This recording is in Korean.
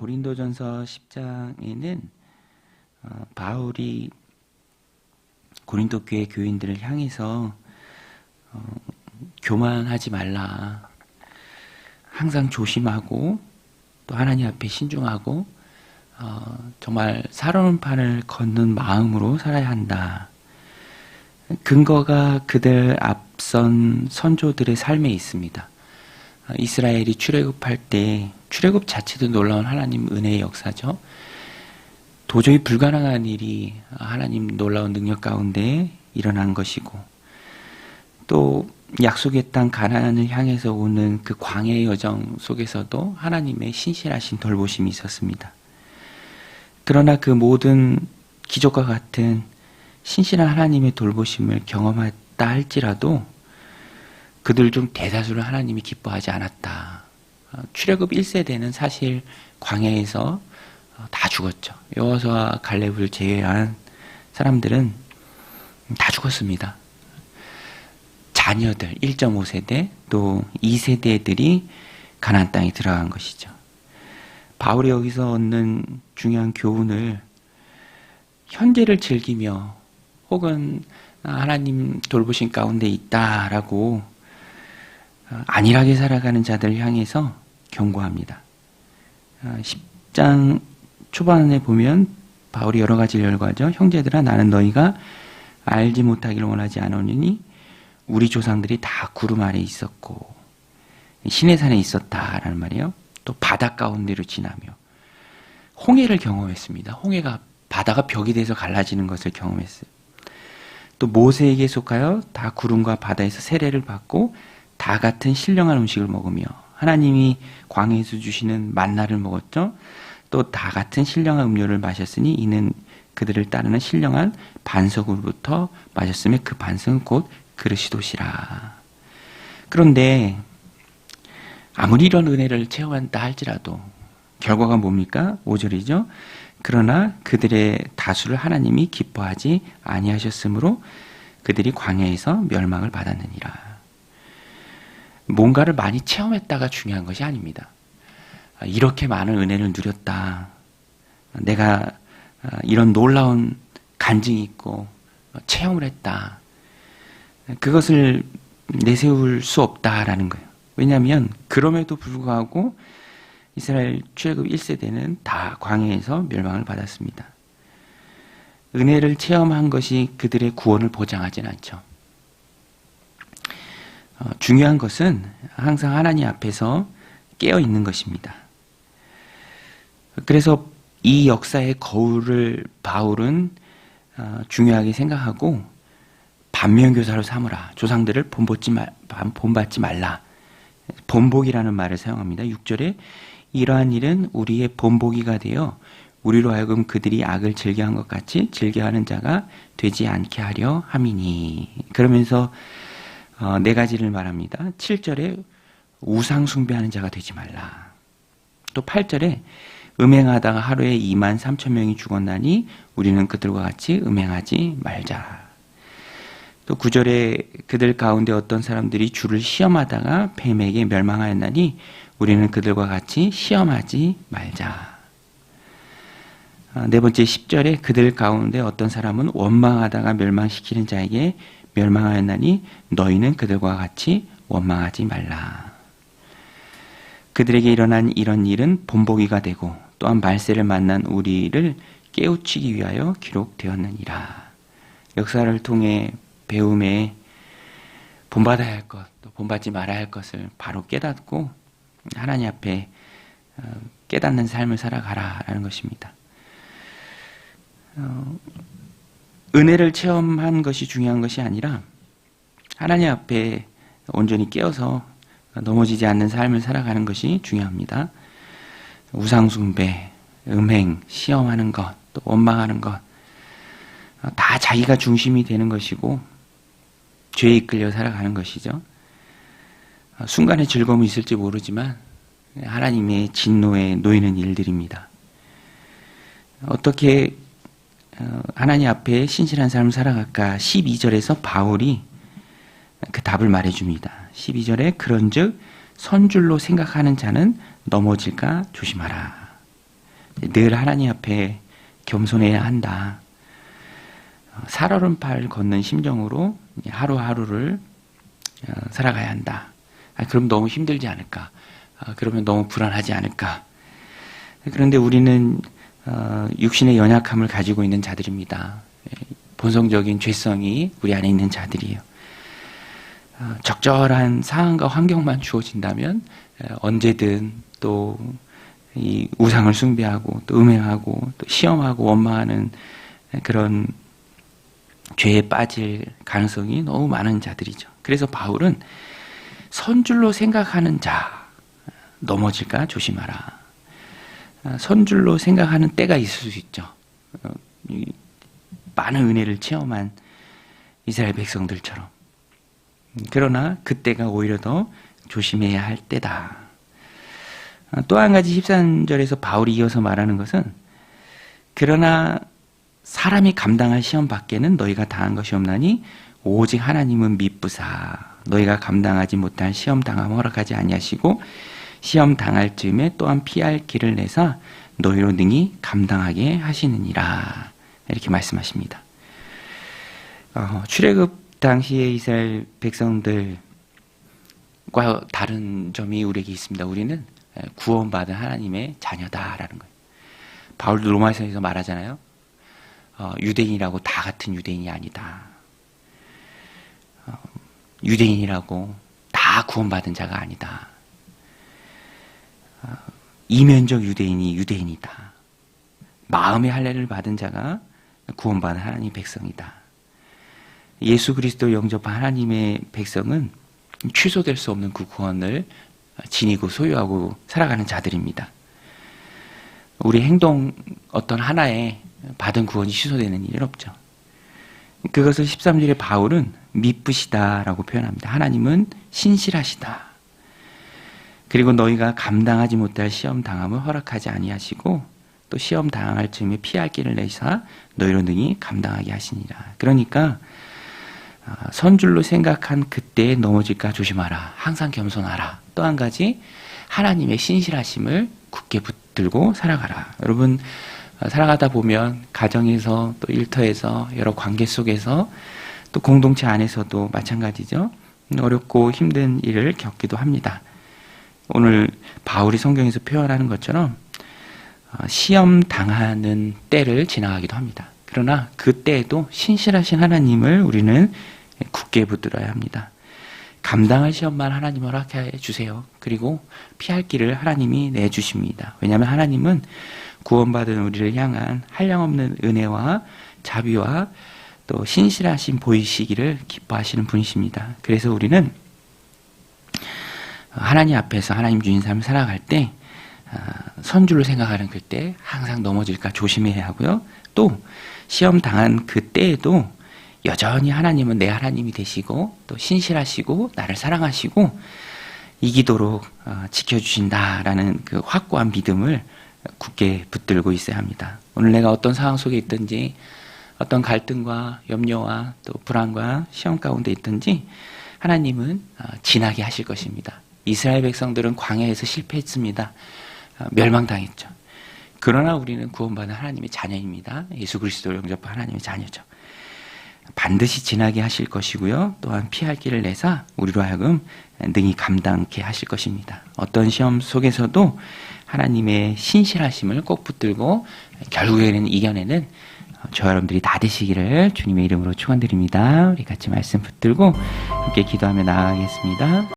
고린도전서 10장에는 바울이 고린도 교회 교인들을 향해서 교만하지 말라, 항상 조심하고 또 하나님 앞에 신중하고 정말 살아온 판을 걷는 마음으로 살아야 한다. 근거가 그들 앞선 선조들의 삶에 있습니다. 이스라엘이 출애굽할 때 출애굽 자체도 놀라운 하나님 은혜의 역사죠. 도저히 불가능한 일이 하나님 놀라운 능력 가운데 일어난 것이고, 또 약속의 땅 가나안을 향해서 오는 그 광야의 여정 속에서도 하나님의 신실하신 돌보심이 있었습니다. 그러나 그 모든 기적과 같은 신실한 하나님의 돌보심을 경험했다 할지라도 그들 중 대다수를 하나님이 기뻐하지 않았다. 출애굽 1세대는 사실 광야에서 다 죽었죠. 여호수아와 갈렙을 제외한 사람들은 다 죽었습니다. 자녀들 1.5세대 또 2세대들이 가나안 땅에 들어간 것이죠. 바울이 여기서 얻는 중요한 교훈을 현재를 즐기며 혹은 하나님 돌보신 가운데 있다라고 안일하게 살아가는 자들을 향해서 경고합니다. 10장 초반에 보면 바울이 여러 가지를 열거하죠. 형제들아, 나는 너희가 알지 못하기를 원하지 않으니 우리 조상들이 다 구름 아래 있었고 시내 산에 있었다라는 말이에요. 또 바다 가운데로 지나며 홍해를 경험했습니다. 홍해가 바다가 벽이 돼서 갈라지는 것을 경험했어요. 또 모세에게 속하여 다 구름과 바다에서 세례를 받고 다 같은 신령한 음식을 먹으며 하나님이 광야에서 주시는 만나를 먹었죠. 또 다 같은 신령한 음료를 마셨으니 이는 그들을 따르는 신령한 반석으로부터 마셨으며 그 반석은 곧 그리스도시라. 그런데 아무리 이런 은혜를 체험한다 할지라도 결과가 뭡니까? 5절이죠. 그러나 그들의 다수를 하나님이 기뻐하지 아니하셨으므로 그들이 광야에서 멸망을 받았느니라. 뭔가를 많이 체험했다가 중요한 것이 아닙니다. 이렇게 많은 은혜를 누렸다. 내가 이런 놀라운 간증이 있고 체험을 했다. 그것을 내세울 수 없다라는 거예요. 왜냐하면 그럼에도 불구하고 이스라엘 출애굽 1세대는 다 광야에서 멸망을 받았습니다. 은혜를 체험한 것이 그들의 구원을 보장하진 않죠. 중요한 것은 항상 하나님 앞에서 깨어 있는 것입니다. 그래서 이 역사의 거울을 바울은 중요하게 생각하고 반면교사로 삼으라. 조상들을 본받지 말라. 본보기라는 말을 사용합니다. 6절에 이러한 일은 우리의 본보기가 되어 우리로 하여금 그들이 악을 즐겨한 것 같이 즐겨하는 자가 되지 않게 하려 함이니. 그러면서 네 가지를 말합니다. 7절에 우상 숭배하는 자가 되지 말라. 또 8절에 음행하다가 하루에 23,000명이 죽었나니 우리는 그들과 같이 음행하지 말자. 또 9절에 그들 가운데 어떤 사람들이 주를 시험하다가 뱀에게 멸망하였나니 우리는 그들과 같이 시험하지 말자. 네 번째 10절에 그들 가운데 어떤 사람은 원망하다가 멸망시키는 자에게 멸망하였나니 너희는 그들과 같이 원망하지 말라. 그들에게 일어난 이런 일은 본보기가 되고 또한 말세를 만난 우리를 깨우치기 위하여 기록되었느니라. 역사를 통해 배움에 본받아야 할 것, 또 본받지 말아야 할 것을 바로 깨닫고 하나님 앞에 깨닫는 삶을 살아가라라는 것입니다. 은혜를 체험한 것이 중요한 것이 아니라 하나님 앞에 온전히 깨어서 넘어지지 않는 삶을 살아가는 것이 중요합니다. 우상숭배, 음행, 시험하는 것, 또 원망하는 것, 다 자기가 중심이 되는 것이고 죄에 이끌려 살아가는 것이죠. 순간의 즐거움이 있을지 모르지만 하나님의 진노에 놓이는 일들입니다. 어떻게 하나님 앞에 신실한 삶을 살아갈까? 12절에서 바울이 그 답을 말해줍니다. 12절에 그런즉 선줄로 생각하는 자는 넘어질까 조심하라. 늘 하나님 앞에 겸손해야 한다. 살얼음팔 걷는 심정으로 하루하루를 살아가야 한다. 그럼 너무 힘들지 않을까? 그러면 너무 불안하지 않을까? 그런데 우리는 육신의 연약함을 가지고 있는 자들입니다. 본성적인 죄성이 우리 안에 있는 자들이에요. 적절한 상황과 환경만 주어진다면 언제든 또 이 우상을 숭배하고 또 음행하고 또 시험하고 원망하는 그런 죄에 빠질 가능성이 너무 많은 자들이죠. 그래서 바울은 선줄로 생각하는 자 넘어질까 조심하라. 선줄로 생각하는 때가 있을 수 있죠. 많은 은혜를 체험한 이스라엘 백성들처럼. 그러나 그때가 오히려 더 조심해야 할 때다. 또 한 가지 13절에서 바울이 이어서 말하는 것은 그러나 사람이 감당할 시험 밖에는 너희가 당한 것이 없나니 오직 하나님은 미쁘사 너희가 감당하지 못할 시험 당함을 허락하지 아니하시고 시험 당할 즈음에 또한 피할 길을 내사 너희로 능히 감당하게 하시느니라. 이렇게 말씀하십니다. 출애굽 당시의 이스라엘 백성들과 다른 점이 우리에게 있습니다. 우리는 구원받은 하나님의 자녀다라는 거예요. 바울도 로마서에서 말하잖아요. 유대인이라고 다 같은 유대인이 아니다. 유대인이라고 다 구원받은 자가 아니다. 이면적 유대인이 유대인이다. 마음의 할례를 받은 자가 구원받은 하나님의 백성이다. 예수 그리스도를 영접한 하나님의 백성은 취소될 수 없는 그 구원을 지니고 소유하고 살아가는 자들입니다. 우리 행동 어떤 하나에 받은 구원이 취소되는 일은 없죠. 그것을 13절에 바울은 미쁘시다라고 표현합니다. 하나님은 신실하시다. 그리고 너희가 감당하지 못할 시험 당함을 허락하지 아니하시고 또 시험 당할 즈음에 피할 길을 내사 너희로 능히 감당하게 하시니라. 그러니까 선줄로 생각한 그때에 넘어질까 조심하라. 항상 겸손하라. 또 한 가지 하나님의 신실하심을 굳게 붙들고 살아가라. 여러분 살아가다 보면 가정에서 또 일터에서 여러 관계 속에서 또 공동체 안에서도 마찬가지죠. 어렵고 힘든 일을 겪기도 합니다. 오늘 바울이 성경에서 표현하는 것처럼 시험 당하는 때를 지나가기도 합니다. 그러나 그 때에도 신실하신 하나님을 우리는 굳게 붙들어야 합니다. 감당할 시험만 하나님 허락해 주세요. 그리고 피할 길을 하나님이 내주십니다. 왜냐하면 하나님은 구원받은 우리를 향한 한량없는 은혜와 자비와 또 신실하신 보이시기를 기뻐하시는 분이십니다. 그래서 우리는 하나님 앞에서 하나님 주신 삶을 살아갈 때 선줄로 생각하는 그때 항상 넘어질까 조심해야 하고요. 또 시험 당한 그때에도 여전히 하나님은 내 하나님이 되시고 또 신실하시고 나를 사랑하시고 이기도록 지켜주신다라는 그 확고한 믿음을 굳게 붙들고 있어야 합니다. 오늘 내가 어떤 상황 속에 있든지 어떤 갈등과 염려와 또 불안과 시험 가운데 있든지 하나님은 지나게 하실 것입니다. 이스라엘 백성들은 광야에서 실패했습니다. 멸망당했죠. 그러나 우리는 구원받은 하나님의 자녀입니다. 예수 그리스도를 영접한 하나님의 자녀죠. 반드시 지나게 하실 것이고요. 또한 피할 길을 내사 우리로 하여금 능히 감당케 하실 것입니다. 어떤 시험 속에서도 하나님의 신실하심을 꼭 붙들고 결국에는 이겨내는 저와 여러분들이 다 되시기를 주님의 이름으로 축원드립니다. 우리 같이 말씀 붙들고 함께 기도하며 나아가겠습니다.